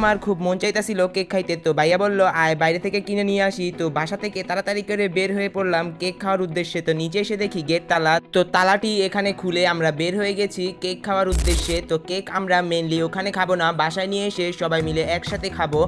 আমার খুব মন চাইতেছিল কেক খাইতে, তো ভাইয়া বললো আয় বাইরে থেকে কিনে নিয়ে আসি। তো বাসা থেকে তাড়াতাড়ি করে বের হয়ে পড়লাম কেক খাওয়ার উদ্দেশ্যে। তো নিচে এসে দেখি গেট তালা, তো তালাটি এখানে খুলে আমরা বের হয়ে গেছি কেক খাওয়ার উদ্দেশ্যে। তো কেক আমরা মেনলি ওখানে খাবো না, বাসায় নিয়ে এসে সবাই মিলে একসাথে খাবো।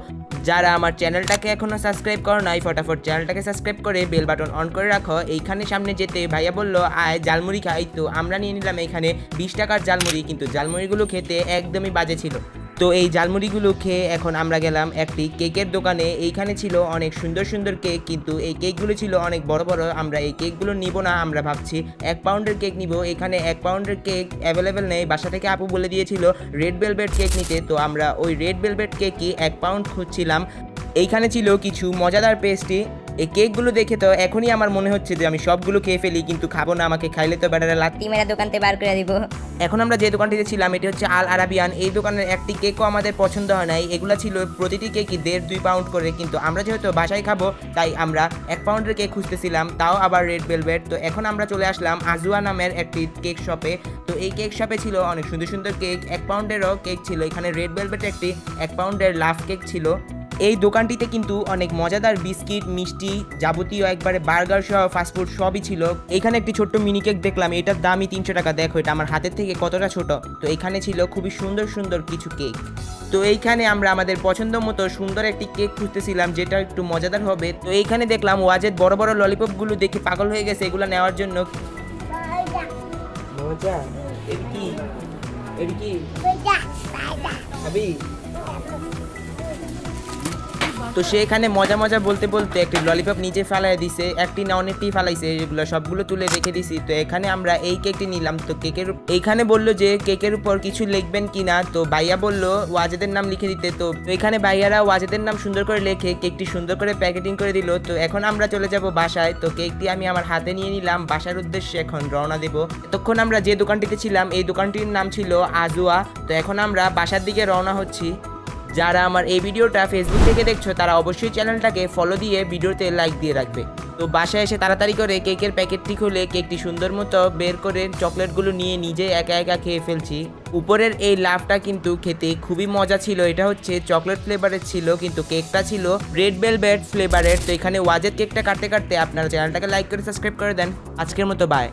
যারা আমার চ্যানেলটাকে এখনো সাবস্ক্রাইব করো নাই ফটাফট চ্যানেলটাকে সাবস্ক্রাইব করে বেল বাটন অন করে রাখো। এইখানে সামনে যেতে ভাইয়া বললো আয় জালমুড়ি খাই, তো আমরা নিয়ে নিলাম এখানে 20 টাকার জালমুড়ি, কিন্তু জালমুড়িগুলো খেতে একদমই বাজে ছিল। তো এই জালমুড়িগুলো খেয়ে এখন আমরা গেলাম একটি কেকের দোকানে। এইখানে ছিল অনেক সুন্দর সুন্দর কেক, কিন্তু এই কেকগুলো ছিল অনেক বড় বড়। আমরা এই কেকগুলো নিব না, আমরা ভাবছি 1 পাউন্ডের কেক নিব। এখানে 1 পাউন্ডের কেক অ্যাভেলেবেল নেই, বাসা থেকে আপু বলে দিয়েছিল রেড ভেলভেট কেক নিতে। তো আমরা ওই রেড ভেলভেট কেকই 1 পাউন্ড খুঁজছিলাম। এইখানে ছিল কিছু মজাদার পেস্ট্রি। এই কেকগুলো দেখে তো এখনই আমার মনে হচ্ছে যে আমি সবগুলো খেয়ে ফেলি, কিন্তু খাবো না, আমাকে খাইলে তো বেটারে লাত্তি মেরা দোকানতে বার করে দিব। এখন আমরা যে দোকানটিতে ছিলাম এটি হচ্ছে আল আরাবিয়ান। এই দোকানের একটি কেকও আমাদের পছন্দ হয় নাই, এগুলো ছিল প্রতিটি কেকই 1.5-2 পাউন্ড করে, কিন্তু আমরা যেহেতু বাসায় খাবো তাই আমরা 1 পাউন্ডের কেক খুঁজতেছিলাম, তাও আবার রেড ভেলভেট। তো এখন আমরা চলে আসলাম আজুয়া নামের একটি কেক শপে। তো এই কেক শপে ছিল অনেক সুন্দর সুন্দর কেক, 1 পাউন্ডেরও কেক ছিল। এখানে রেড ভেলভেট একটি 1 পাউন্ডের লাভ কেক ছিল। এই দোকানটিতে কিন্তু অনেক মজাদার বিস্কিট, মিষ্টি, যাবতীয় একবারে বার্গার সহ ফাস্টফুড সবই ছিল। এখানে একটি ছোট্ট মিনি কেক দেখলাম, এটার দামই 300 টাকা। দেখো এটা আমার হাতের থেকে কতটা ছোট। তো এখানে ছিল খুবই সুন্দর সুন্দর কিছু কেক। তো এইখানে আমরা আমাদের পছন্দ মতো সুন্দর একটি কেক খুঁজতেছিলাম যেটা একটু মজাদার হবে। তো এইখানে দেখলাম ওয়াজেদ বড় বড় ললিপপগুলো দেখে পাগল হয়ে গেছে এগুলো নেওয়ার জন্য। মজা এটা কি? এটা কি খাবি? তো সে এখানে মজা মজা বলতে বলতে একটি ললিপপ নিচে ফেলাই দিছে, একটি না অনেকটি ফেলাইছে, এগুলো সবগুলো তুলে রেখে দিছি। তো এখানে আমরা এই কেকটি নিলাম। তো কেকের এইখানে বললো যে কেকের উপর কিছু লিখবেন কিনা, তো ভাইয়া বললো ওয়াজেদের নাম লিখে দিতে। তো এখানে ভাইয়ারা ওয়াজেদের নাম সুন্দর করে লেখে কেকটি সুন্দর করে প্যাকেটিং করে দিল। তো এখন আমরা চলে যাব বাসায়। তো কেকটি আমি আমার হাতে নিয়ে নিলাম, বাসার উদ্দেশ্যে এখন রওনা দেব। এতক্ষণ আমরা যে দোকানটিতে ছিলাম এই দোকানটির নাম ছিল আজুয়া। তো এখন আমরা বাসার দিকে রওনা হচ্ছি। যারা আমার এই ভিডিওটা ফেসবুক থেকে দেখছো তারা অবশ্যই চ্যানেলটাকে ফলো দিয়ে ভিডিওতে লাইক দিয়ে রাখবে। তো বাসায় এসে তাড়াতাড়ি করে কেকের প্যাকেটটি খুলে কেকটি সুন্দর মতো বের করে চকলেটগুলো নিয়ে নিজে একা একা খেয়ে ফেলছি। উপরের এই লাভটা কিন্তু খেতে খুবই মজা ছিল, এটা হচ্ছে চকলেট ফ্লেভারের ছিল, কিন্তু কেকটা ছিল রেড ভেলভেট ফ্লেভারের। তো এখানে ওয়াজেদ কেকটা কাটতে কাটতে আপনারা চ্যানেলটাকে লাইক করে সাবস্ক্রাইব করে দেন। আজকের মতো বাই।